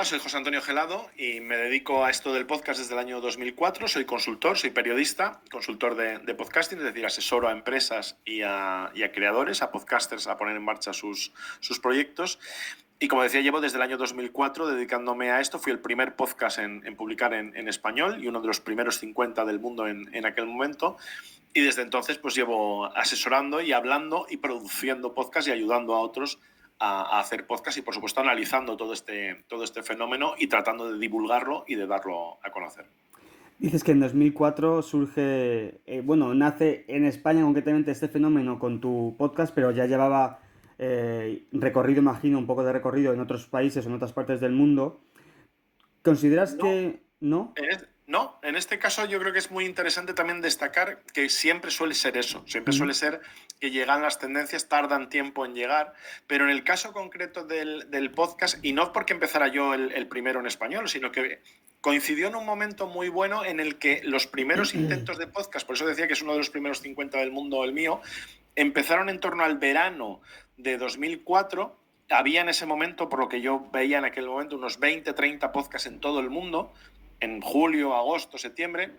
Hola, soy José Antonio Gelado y me dedico a esto del podcast desde el año 2004. Soy consultor, soy periodista, consultor de podcasting, es decir, asesoro a empresas y a creadores, a podcasters, a poner en marcha sus proyectos. Y como decía, llevo desde el año 2004 dedicándome a esto. Fui el primer podcast en publicar en español y uno de los primeros 50 del mundo en aquel momento. Y desde entonces pues llevo asesorando y hablando y produciendo podcast y ayudando a otros a hacer podcast y, por supuesto, analizando todo este fenómeno y tratando de divulgarlo y de darlo a conocer. Dices que en 2004 surge, nace en España concretamente este fenómeno con tu podcast, pero ya llevaba recorrido, imagino, un poco de recorrido en otros países o en otras partes del mundo. ¿Consideras No, que no? no, en este caso yo creo que es muy interesante también destacar que siempre suele ser eso, siempre Mm. suele ser que llegan las tendencias, tardan tiempo en llegar, pero en el caso concreto del podcast, y no porque empezara yo el primero en español, sino que coincidió en un momento muy bueno en el que los primeros intentos de podcast, por eso decía que es uno de los primeros 50 del mundo el mío, empezaron en torno al verano de 2004. Había en ese momento, por lo que yo veía en aquel momento, unos 20, 30 podcasts en todo el mundo, en julio, agosto, septiembre.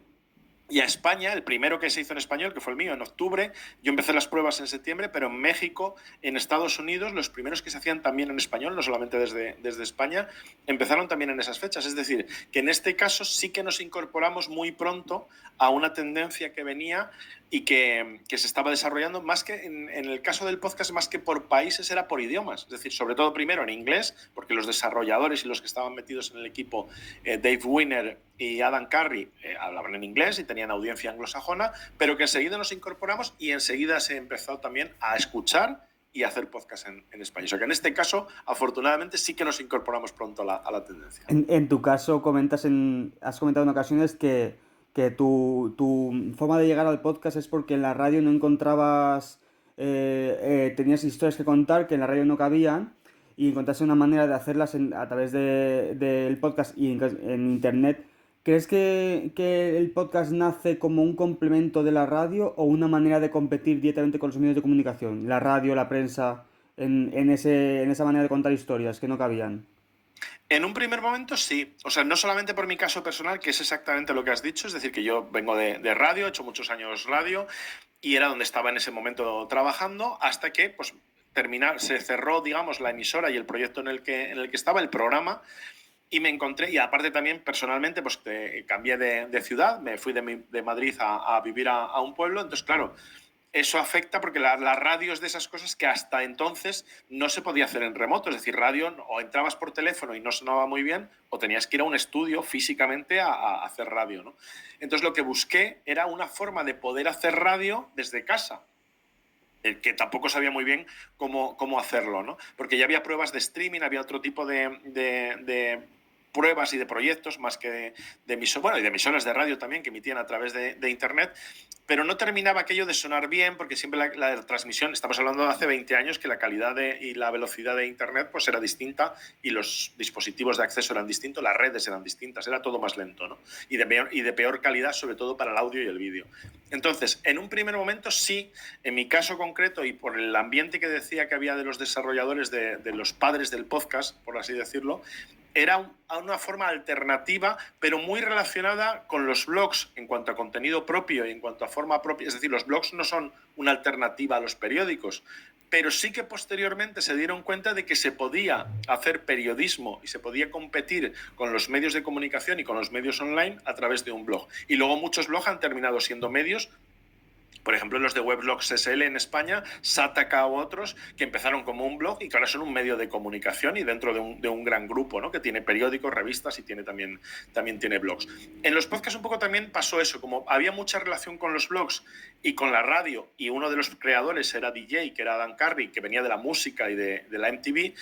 Y a España, el primero que se hizo en español, que fue el mío, en octubre. Yo empecé las pruebas en septiembre, pero en México, en Estados Unidos, los primeros que se hacían también en español, no solamente desde España, empezaron también en esas fechas. Es decir, que en este caso sí que nos incorporamos muy pronto a una tendencia que venía y que se estaba desarrollando, más que en el caso del podcast, más que por países, era por idiomas. Es decir, sobre todo primero en inglés, porque los desarrolladores y los que estaban metidos en el equipo, Dave Winner y Adam Curry, hablaban en inglés y tenían audiencia anglosajona, pero que enseguida nos incorporamos y enseguida se empezó también a escuchar y a hacer podcast en español. O sea que en este caso, afortunadamente, sí que nos incorporamos pronto a la tendencia. En tu caso, has comentado en ocasiones que tu forma de llegar al podcast es porque en la radio no encontrabas, tenías historias que contar que en la radio no cabían y encontraste una manera de hacerlas a través del podcast y en internet. ¿Crees que el podcast nace como un complemento de la radio o una manera de competir directamente con los medios de comunicación? La radio, la prensa, en esa manera de contar historias que no cabían. En un primer momento sí, o sea, no solamente por mi caso personal, que es exactamente lo que has dicho, es decir, que yo vengo de radio, he hecho muchos años radio y era donde estaba en ese momento trabajando, hasta que pues se cerró, digamos, la emisora y el proyecto en el que estaba, el programa, y me encontré, y aparte también personalmente, pues cambié de ciudad, me fui de Madrid a vivir a un pueblo, entonces claro, eso afecta porque la radio es de esas cosas que hasta entonces no se podía hacer en remoto. Es decir, radio o entrabas por teléfono y no sonaba muy bien o tenías que ir a un estudio físicamente a hacer radio, ¿no? Entonces lo que busqué era una forma de poder hacer radio desde casa, que tampoco sabía muy bien cómo hacerlo, ¿no? Porque ya había pruebas de streaming, había otro tipo de pruebas y de proyectos más que bueno, y de emisoras de radio también que emitían a través de internet, pero no terminaba aquello de sonar bien porque siempre la transmisión, estamos hablando de hace 20 años, que la calidad y la velocidad de internet pues era distinta y los dispositivos de acceso eran distintos, las redes eran distintas, era todo más lento, ¿no? Y de peor calidad, sobre todo para el audio y el vídeo. Entonces, en un primer momento sí, en mi caso concreto y por el ambiente que decía que había de los desarrolladores, de los padres del podcast, por así decirlo, era una forma alternativa, pero muy relacionada con los blogs en cuanto a contenido propio y en cuanto a forma propia. Es decir, los blogs no son una alternativa a los periódicos, pero sí que posteriormente se dieron cuenta de que se podía hacer periodismo y se podía competir con los medios de comunicación y con los medios online a través de un blog. Y luego muchos blogs han terminado siendo medios. Por ejemplo, los de Weblogs SL en España, Sataka u otros, que empezaron como un blog y que ahora son un medio de comunicación y dentro de un gran grupo, ¿no? Que tiene periódicos, revistas y también tiene blogs. En los podcasts un poco también pasó eso, como había mucha relación con los blogs y con la radio, y uno de los creadores era DJ, que era Dan Carey, que venía de la música y de la MTV,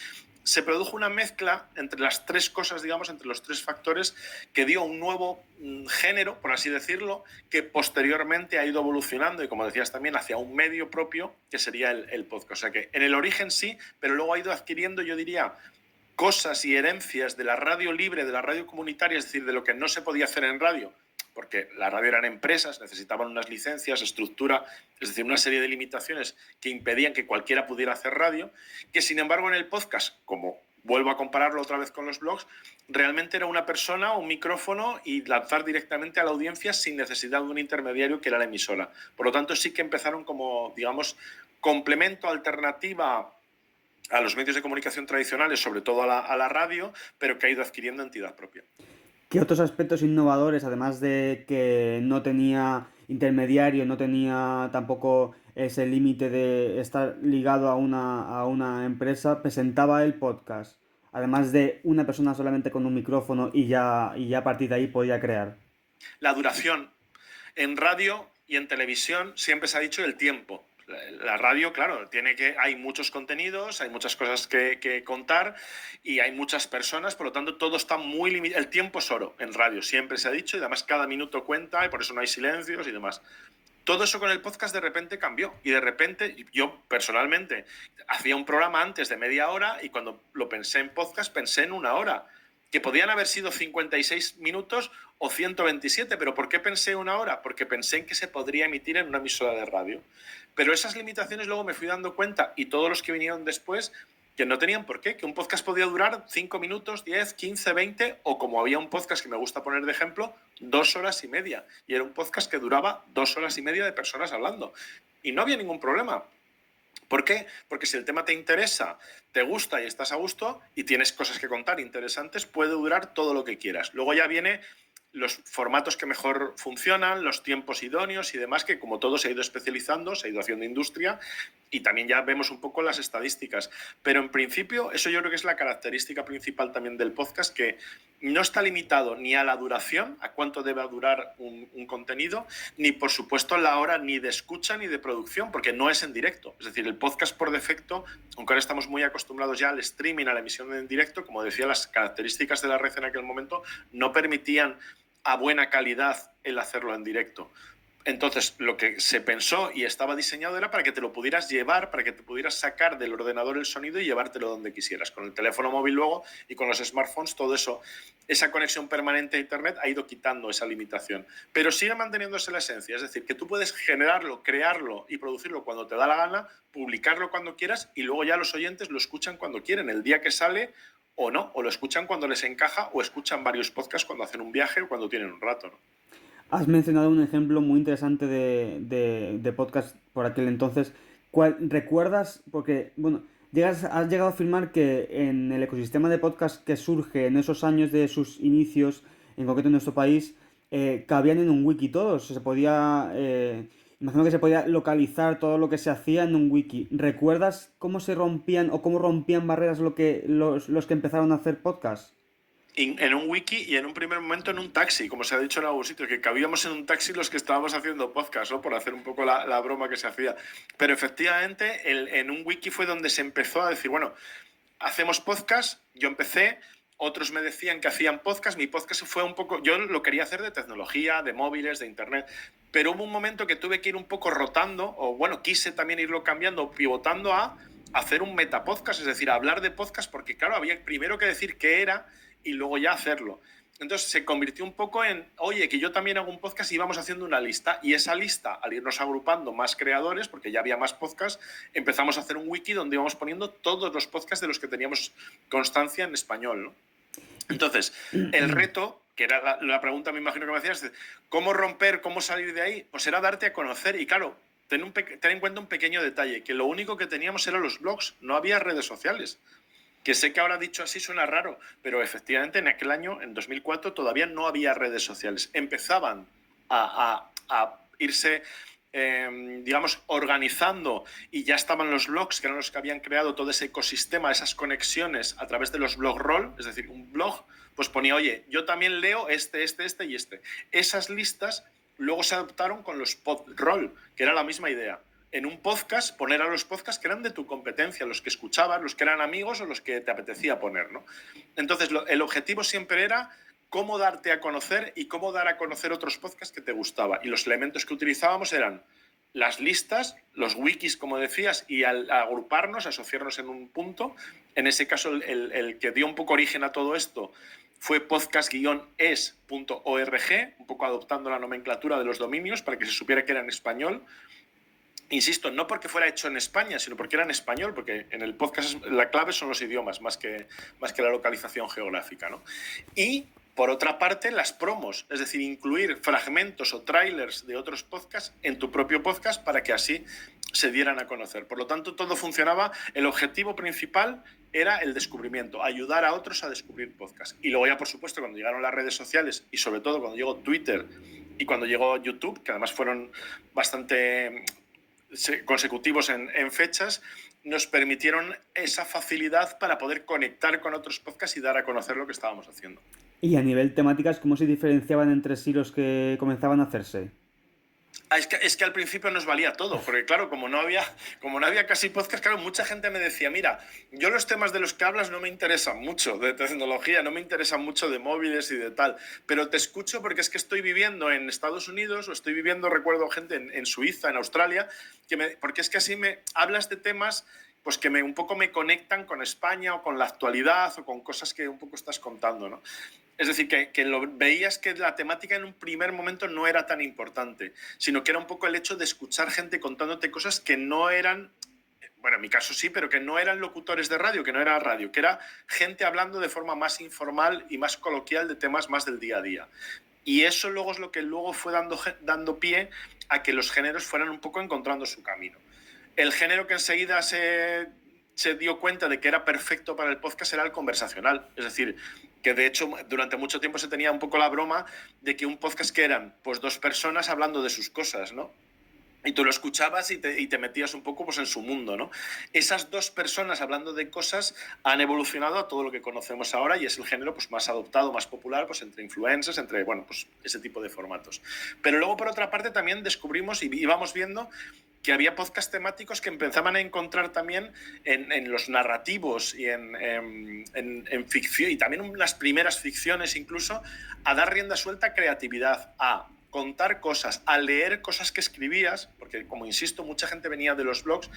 se produjo una mezcla entre las tres cosas, digamos, entre los tres factores, que dio un nuevo género, por así decirlo, que posteriormente ha ido evolucionando y, como decías también, hacia un medio propio, que sería el podcast. O sea que en el origen sí, pero luego ha ido adquiriendo, yo diría, cosas y herencias de la radio libre, de la radio comunitaria, es decir, de lo que no se podía hacer en radio, porque la radio eran empresas, necesitaban unas licencias, estructura, es decir, una serie de limitaciones que impedían que cualquiera pudiera hacer radio, que sin embargo en el podcast, como vuelvo a compararlo otra vez con los blogs, realmente era una persona, un micrófono y lanzar directamente a la audiencia sin necesidad de un intermediario que era la emisora. Por lo tanto, sí que empezaron como, digamos, complemento, alternativa a los medios de comunicación tradicionales, sobre todo a la radio, pero que ha ido adquiriendo entidad propia. ¿Qué otros aspectos innovadores, además de que no tenía intermediario, no tenía tampoco ese límite de estar ligado a una empresa, presentaba el podcast? Además de una persona solamente con un micrófono y ya a partir de ahí podía crear. La duración. En radio y en televisión siempre se ha dicho el tiempo. La radio, claro, hay muchos contenidos, hay muchas cosas que contar y hay muchas personas, por lo tanto todo está muy limitado. El tiempo es oro en radio, siempre se ha dicho, y además cada minuto cuenta y por eso no hay silencios y demás. Todo eso con el podcast de repente cambió y de repente yo personalmente hacía un programa antes de media hora y cuando lo pensé en podcast pensé en una hora, que podían haber sido 56 minutos o 127, pero ¿por qué pensé una hora? Porque pensé en que se podría emitir en una emisora de radio. Pero esas limitaciones luego me fui dando cuenta, y todos los que vinieron después, que no tenían por qué, que un podcast podía durar 5 minutos, 10, 15, 20, o como había un podcast que me gusta poner de ejemplo, 2 horas y media. Y era un podcast que duraba 2 horas y media de personas hablando. Y no había ningún problema. ¿Por qué? Porque si el tema te interesa, te gusta y estás a gusto y tienes cosas que contar interesantes, puede durar todo lo que quieras. Luego ya viene los formatos que mejor funcionan, los tiempos idóneos y demás, que como todo se ha ido especializando, se ha ido haciendo industria y también ya vemos un poco las estadísticas. Pero en principio eso yo creo que es la característica principal también del podcast, que no está limitado ni a la duración, a cuánto debe durar un contenido, ni por supuesto la hora ni de escucha ni de producción, porque no es en directo. Es decir, el podcast por defecto, aunque ahora estamos muy acostumbrados ya al streaming, a la emisión en directo, como decía, las características de la red en aquel momento no permitían a buena calidad el hacerlo en directo. Entonces, lo que se pensó y estaba diseñado era para que te lo pudieras llevar, para que te pudieras sacar del ordenador el sonido y llevártelo donde quisieras. Con el teléfono móvil luego y con los smartphones, todo eso, esa conexión permanente a Internet ha ido quitando esa limitación. Pero sigue manteniéndose la esencia, es decir, que tú puedes generarlo, crearlo y producirlo cuando te da la gana, publicarlo cuando quieras y luego ya los oyentes lo escuchan cuando quieren, el día que sale o no, o lo escuchan cuando les encaja o escuchan varios podcasts cuando hacen un viaje o cuando tienen un rato, ¿no? Has mencionado un ejemplo muy interesante de podcast por aquel entonces. ¿Recuerdas? Porque, bueno, has llegado a afirmar que en el ecosistema de podcast que surge en esos años de sus inicios, en concreto en nuestro país, cabían en un wiki todos. Se podía, imagino que se podía localizar todo lo que se hacía en un wiki. ¿Recuerdas cómo se rompían o cómo rompían barreras los que empezaron a hacer podcast? En un wiki y en un primer momento en un taxi, como se ha dicho en algún sitio, que cabíamos en un taxi los que estábamos haciendo podcast, ¿no? Por hacer un poco la broma que se hacía. Pero efectivamente, en un wiki fue donde se empezó a decir, bueno, hacemos podcast, yo empecé, otros me decían que hacían podcast, mi podcast fue un poco, yo lo quería hacer de tecnología, de móviles, de internet, pero hubo un momento que tuve que ir un poco rotando, o bueno, quise también irlo cambiando, pivotando a hacer un metapodcast, es decir, a hablar de podcast, porque claro, había primero que decir qué era y luego ya hacerlo. Entonces se convirtió un poco en, oye, que yo también hago un podcast y vamos haciendo una lista. Y esa lista, al irnos agrupando más creadores, porque ya había más podcasts, empezamos a hacer un wiki donde íbamos poniendo todos los podcasts de los que teníamos constancia en español, ¿no? Entonces, el reto, que era la pregunta, me imagino que me hacías, ¿cómo romper, cómo salir de ahí? Pues era darte a conocer. Y claro, ten en cuenta un pequeño detalle, que lo único que teníamos eran los blogs, no había redes sociales. Que sé que ahora dicho así suena raro, pero efectivamente en aquel año, en 2004, todavía no había redes sociales. Empezaban a irse, digamos, organizando y ya estaban los blogs, que eran los que habían creado todo ese ecosistema, esas conexiones a través de los blog roll, es decir, un blog, pues ponía, oye, yo también leo este y este. Esas listas luego se adaptaron con los pod roll, que era la misma idea. En un podcast, poner a los podcasts que eran de tu competencia, los que escuchabas, los que eran amigos o los que te apetecía poner, ¿no? Entonces, el objetivo siempre era cómo darte a conocer y cómo dar a conocer otros podcasts que te gustaba. Y los elementos que utilizábamos eran las listas, los wikis, como decías, y al agruparnos, asociarnos en un punto. En ese caso, el que dio un poco origen a todo esto fue podcast-es.org, un poco adoptando la nomenclatura de los dominios para que se supiera que era en español. Insisto, no porque fuera hecho en España, sino porque era en español, porque en el podcast la clave son los idiomas más que la localización geográfica, ¿no? Y, por otra parte, las promos, es decir, incluir fragmentos o trailers de otros podcasts en tu propio podcast para que así se dieran a conocer. Por lo tanto, todo funcionaba. El objetivo principal era el descubrimiento, ayudar a otros a descubrir podcasts. Y luego ya, por supuesto, cuando llegaron las redes sociales y sobre todo cuando llegó Twitter y cuando llegó YouTube, que además fueron bastante consecutivos en fechas, nos permitieron esa facilidad para poder conectar con otros podcasts y dar a conocer lo que estábamos haciendo. Y a nivel temáticas, ¿cómo se diferenciaban entre sí los que comenzaban a hacerse? Es que al principio nos valía todo, porque claro, como no había casi podcast, claro, mucha gente me decía, mira, yo los temas de los que hablas no me interesan mucho de tecnología, no me interesan mucho de móviles y de tal, pero te escucho porque es que estoy viviendo en Estados Unidos o estoy viviendo, recuerdo gente en Suiza, en Australia, porque es que así me hablas de temas pues que un poco me conectan con España o con la actualidad o con cosas que un poco estás contando, ¿no? Es decir, que veías que la temática en un primer momento no era tan importante, sino que era un poco el hecho de escuchar gente contándote cosas que no eran, bueno, en mi caso sí, pero que no eran locutores de radio, que no era radio, que era gente hablando de forma más informal y más coloquial de temas más del día a día. Y eso luego es lo que luego fue dando pie a que los géneros fueran un poco encontrando su camino. El género que enseguida se dio cuenta de que era perfecto para el podcast era el conversacional. Es decir, que de hecho durante mucho tiempo se tenía un poco la broma de que un podcast que eran pues dos personas hablando de sus cosas, ¿no? Y tú lo escuchabas y te metías un poco pues, en su mundo, ¿no? Esas dos personas hablando de cosas han evolucionado a todo lo que conocemos ahora y es el género pues, más adoptado, más popular, pues, entre influencers, entre, bueno, pues ese tipo de formatos. Pero luego, por otra parte, también descubrimos y íbamos viendo que había podcast temáticos que empezaban a encontrar también en los narrativos y en ficción, y también en las primeras ficciones incluso, a dar rienda suelta a creatividad, a contar cosas, a leer cosas que escribías, porque como insisto, mucha gente venía de los blogs,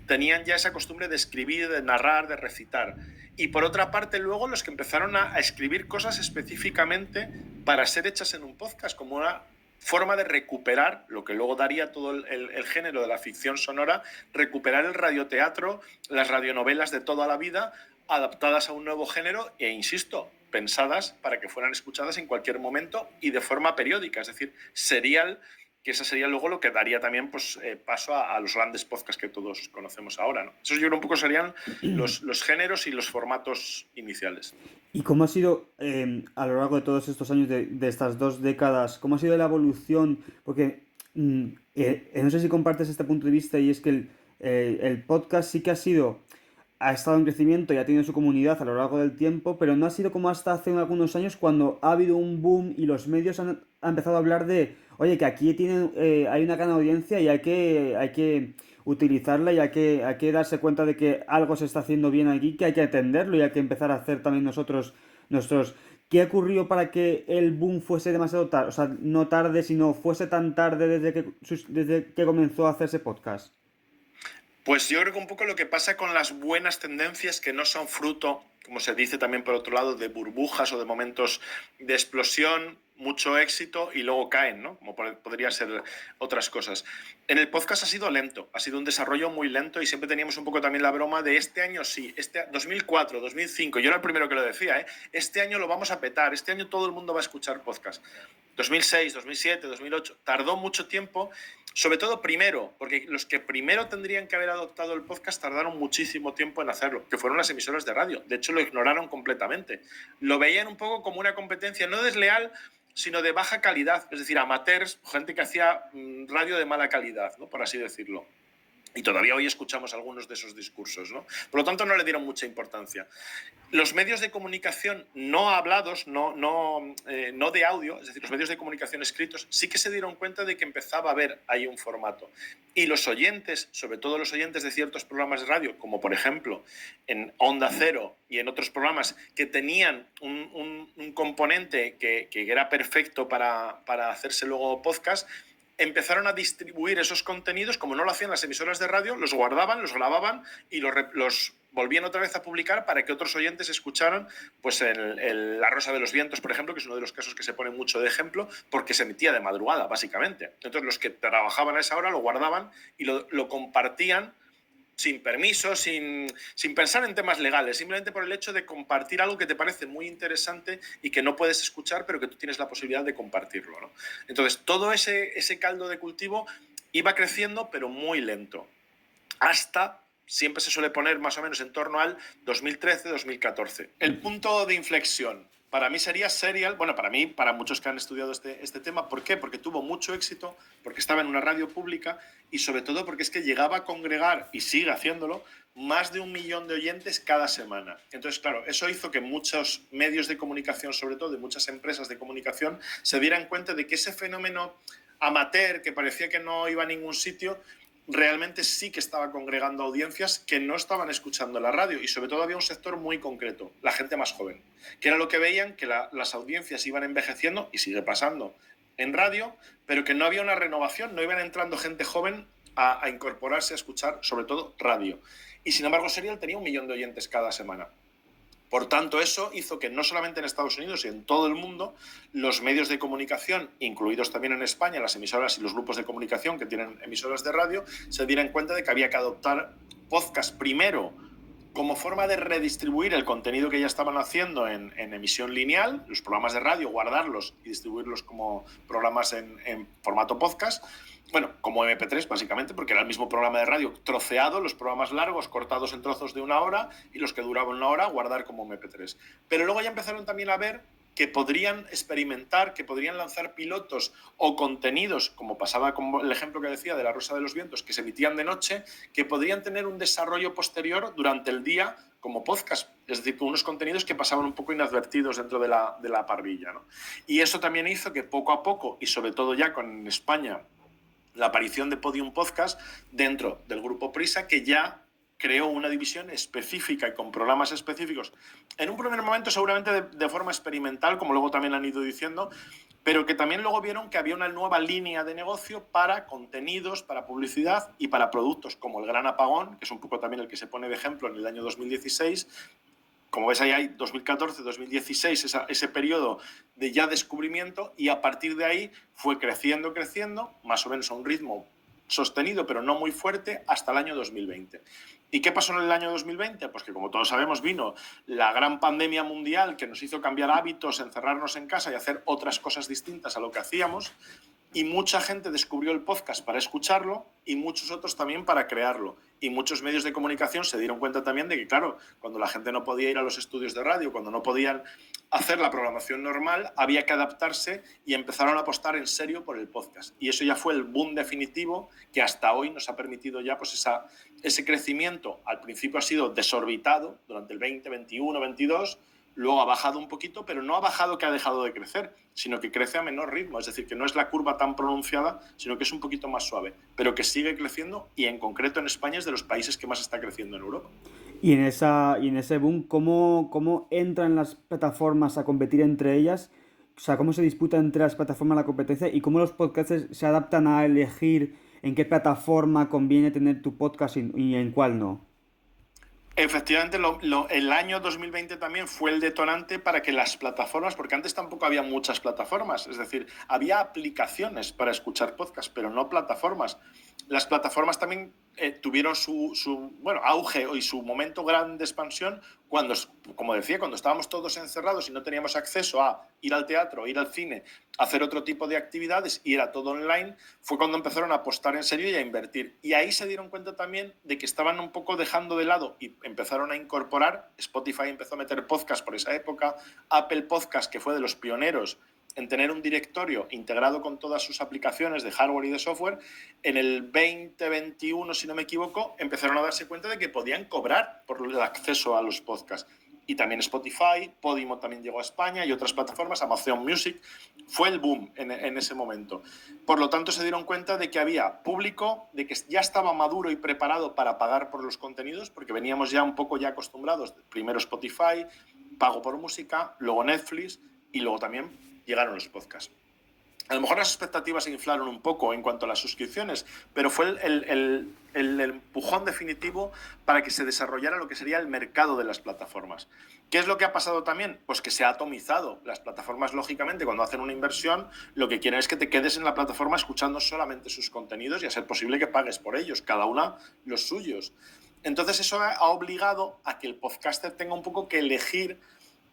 tenían ya esa costumbre de escribir, de narrar, de recitar. Y por otra parte luego los que empezaron a escribir cosas específicamente para ser hechas en un podcast, como una forma de recuperar lo que luego daría todo el género de la ficción sonora, recuperar el radioteatro, las radionovelas de toda la vida, adaptadas a un nuevo género e, insisto, pensadas para que fueran escuchadas en cualquier momento y de forma periódica, es decir, serial, que eso sería luego lo que daría también pues, paso a los grandes podcasts que todos conocemos ahora, ¿no? Esos yo creo un poco serían los géneros y los formatos iniciales. ¿Y cómo ha sido a lo largo de todos estos años, de estas 2 décadas, cómo ha sido la evolución? Porque no sé si compartes este punto de vista y es que el podcast sí que ha estado en crecimiento y ha tenido su comunidad a lo largo del tiempo, pero no ha sido como hasta hace algunos años cuando ha habido un boom y los medios han empezado a hablar de, oye, que aquí hay una gran audiencia y hay que utilizarla y hay que darse cuenta de que algo se está haciendo bien aquí, que hay que atenderlo y hay que empezar a hacer también nosotros nuestros... ¿Qué ocurrió para que el boom fuese demasiado tarde? O sea, no tarde, sino fuese tan tarde desde que comenzó a hacerse podcast. Pues yo creo que un poco lo que pasa con las buenas tendencias que no son fruto, como se dice también por otro lado, de burbujas o de momentos de explosión, mucho éxito y luego caen, ¿no? Como podría ser otras cosas. En el podcast ha sido lento, ha sido un desarrollo muy lento y siempre teníamos un poco también la broma de este año sí, 2004, 2005, yo era el primero que lo decía, ¿eh? Este año lo vamos a petar, este año todo el mundo va a escuchar podcast. 2006, 2007, 2008, tardó mucho tiempo, sobre todo primero, porque los que primero tendrían que haber adoptado el podcast tardaron muchísimo tiempo en hacerlo, que fueron las emisoras de radio. De hecho, lo ignoraron completamente. Lo veían un poco como una competencia no desleal, sino de baja calidad, es decir, amateurs, gente que hacía radio de mala calidad, ¿no? Por así decirlo. Y todavía hoy escuchamos algunos de esos discursos, ¿no? Por lo tanto, no le dieron mucha importancia. Los medios de comunicación no hablados, no de audio, es decir, los medios de comunicación escritos, sí que se dieron cuenta de que empezaba a haber ahí un formato. Y los oyentes, sobre todo los oyentes de ciertos programas de radio, como por ejemplo en Onda Cero y en otros programas que tenían un componente que era perfecto para hacerse luego podcast, empezaron a distribuir esos contenidos, como no lo hacían las emisoras de radio, los guardaban, los grababan y los volvían otra vez a publicar para que otros oyentes escucharan pues La Rosa de los Vientos, por ejemplo, que es uno de los casos que se pone mucho de ejemplo, porque se emitía de madrugada, básicamente. Entonces los que trabajaban a esa hora lo guardaban y lo compartían sin permiso, sin pensar en temas legales, simplemente por el hecho de compartir algo que te parece muy interesante y que no puedes escuchar, pero que tú tienes la posibilidad de compartirlo, ¿no? Entonces, todo ese caldo de cultivo iba creciendo, pero muy lento. Hasta, siempre se suele poner más o menos en torno al 2013-2014. El punto de inflexión para mí sería Serial, bueno, para mí, para muchos que han estudiado este tema. ¿Por qué? Porque tuvo mucho éxito, porque estaba en una radio pública y sobre todo porque es que llegaba a congregar, y sigue haciéndolo, más de 1 millón de oyentes cada semana. Entonces, claro, eso hizo que muchos medios de comunicación, sobre todo de muchas empresas de comunicación, se dieran cuenta de que ese fenómeno amateur, que parecía que no iba a ningún sitio, realmente sí que estaba congregando audiencias que no estaban escuchando la radio, y sobre todo había un sector muy concreto, la gente más joven, que era lo que veían, que las audiencias iban envejeciendo, y sigue pasando en radio, pero que no había una renovación, no iban entrando gente joven a incorporarse a escuchar sobre todo radio. Y sin embargo Serial tenía 1 millón de oyentes cada semana. Por tanto, eso hizo que no solamente en Estados Unidos, sino en todo el mundo, los medios de comunicación, incluidos también en España, las emisoras y los grupos de comunicación que tienen emisoras de radio, se dieran cuenta de que había que adoptar podcast primero como forma de redistribuir el contenido que ya estaban haciendo en emisión lineal, los programas de radio, guardarlos y distribuirlos como programas en formato podcast. Bueno, como MP3 básicamente, porque era el mismo programa de radio troceado, los programas largos cortados en trozos de 1 hora y los que duraban 1 hora guardar como MP3. Pero luego ya empezaron también a ver que podrían experimentar, que podrían lanzar pilotos o contenidos, como pasaba con el ejemplo que decía de La Rosa de los Vientos, que se emitían de noche, que podrían tener un desarrollo posterior durante el día como podcast, es decir, con unos contenidos que pasaban un poco inadvertidos dentro de la parrilla, ¿no? Y eso también hizo que poco a poco, y sobre todo ya con España, la aparición de Podium Podcast dentro del grupo Prisa, que ya creó una división específica y con programas específicos. En un primer momento seguramente de forma experimental, como luego también han ido diciendo, pero que también luego vieron que había una nueva línea de negocio para contenidos, para publicidad y para productos como El Gran Apagón, que es un poco también el que se pone de ejemplo en el año 2016. Como ves, ahí hay 2014, 2016, ese periodo de ya descubrimiento, y a partir de ahí fue creciendo, más o menos a un ritmo sostenido, pero no muy fuerte, hasta el año 2020. ¿Y qué pasó en el año 2020? Pues que, como todos sabemos, vino la gran pandemia mundial que nos hizo cambiar hábitos, encerrarnos en casa y hacer otras cosas distintas a lo que hacíamos. Y mucha gente descubrió el podcast para escucharlo y muchos otros también para crearlo. Y muchos medios de comunicación se dieron cuenta también de que, claro, cuando la gente no podía ir a los estudios de radio, cuando no podían hacer la programación normal, había que adaptarse y empezaron a apostar en serio por el podcast. Y eso ya fue el boom definitivo que hasta hoy nos ha permitido ya pues ese crecimiento. Al principio ha sido desorbitado durante el 20, 21, 22, luego ha bajado un poquito, pero no ha bajado que ha dejado de crecer, sino que crece a menor ritmo. Es decir, que no es la curva tan pronunciada, sino que es un poquito más suave, pero que sigue creciendo, y en concreto en España es de los países que más está creciendo en Europa. Y en ese boom, ¿cómo entran las plataformas a competir entre ellas? O sea, ¿cómo se disputa entre las plataformas la competencia y cómo los podcasters se adaptan a elegir en qué plataforma conviene tener tu podcast y en cuál no? Efectivamente, el año 2020 también fue el detonante para que las plataformas, porque antes tampoco había muchas plataformas, es decir, había aplicaciones para escuchar podcasts, pero no plataformas. Las plataformas también tuvieron su auge y su momento grande de expansión cuando, como decía, cuando estábamos todos encerrados y no teníamos acceso a ir al teatro, ir al cine, hacer otro tipo de actividades, y era todo online. Fue cuando empezaron a apostar en serio y a invertir. Y ahí se dieron cuenta también de que estaban un poco dejando de lado y empezaron a incorporar. Spotify empezó a meter podcast por esa época, Apple Podcast, que fue de los pioneros en tener un directorio integrado con todas sus aplicaciones de hardware y de software. En el 2021, si no me equivoco, empezaron a darse cuenta de que podían cobrar por el acceso a los podcasts. Y también Spotify, Podimo también llegó a España, y otras plataformas, Amazon Music. Fue el boom en ese momento. Por lo tanto, se dieron cuenta de que había público, de que ya estaba maduro y preparado para pagar por los contenidos, porque veníamos ya un poco ya acostumbrados. Primero Spotify, pago por música, luego Netflix, y luego también llegaron los podcasts. A lo mejor las expectativas se inflaron un poco en cuanto a las suscripciones, pero fue el empujón definitivo para que se desarrollara lo que sería el mercado de las plataformas. ¿Qué es lo que ha pasado también? Pues que se ha atomizado. Las plataformas, lógicamente, cuando hacen una inversión, lo que quieren es que te quedes en la plataforma escuchando solamente sus contenidos y a ser posible que pagues por ellos, cada una los suyos. Entonces eso ha obligado a que el podcaster tenga un poco que elegir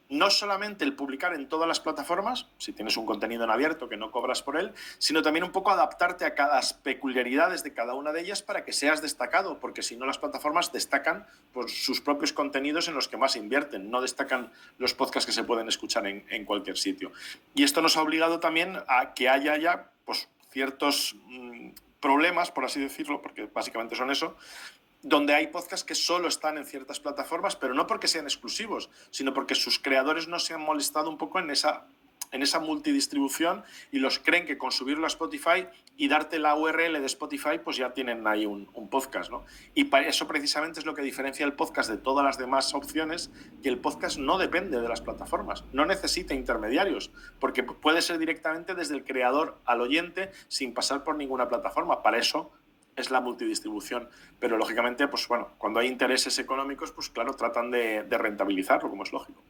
no solamente el publicar en todas las plataformas, si tienes un contenido en abierto que no cobras por él, sino también un poco adaptarte a cada peculiaridades de cada una de ellas para que seas destacado, porque si no las plataformas destacan pues, sus propios contenidos en los que más invierten, no destacan los podcasts que se pueden escuchar en cualquier sitio. Y esto nos ha obligado también a que haya ya pues, ciertos problemas, por así decirlo, porque básicamente son eso, donde hay podcasts que solo están en ciertas plataformas, pero no porque sean exclusivos, sino porque sus creadores no se han molestado un poco en esa multidistribución y los creen que con subirlo a Spotify y darte la URL de Spotify, pues ya tienen ahí un podcast, ¿no? Y para eso precisamente es lo que diferencia el podcast de todas las demás opciones, que el podcast no depende de las plataformas, no necesita intermediarios, porque puede ser directamente desde el creador al oyente sin pasar por ninguna plataforma. Para eso es la multidistribución. Pero lógicamente, pues bueno, cuando hay intereses económicos, pues claro, tratan de rentabilizarlo, como es lógico.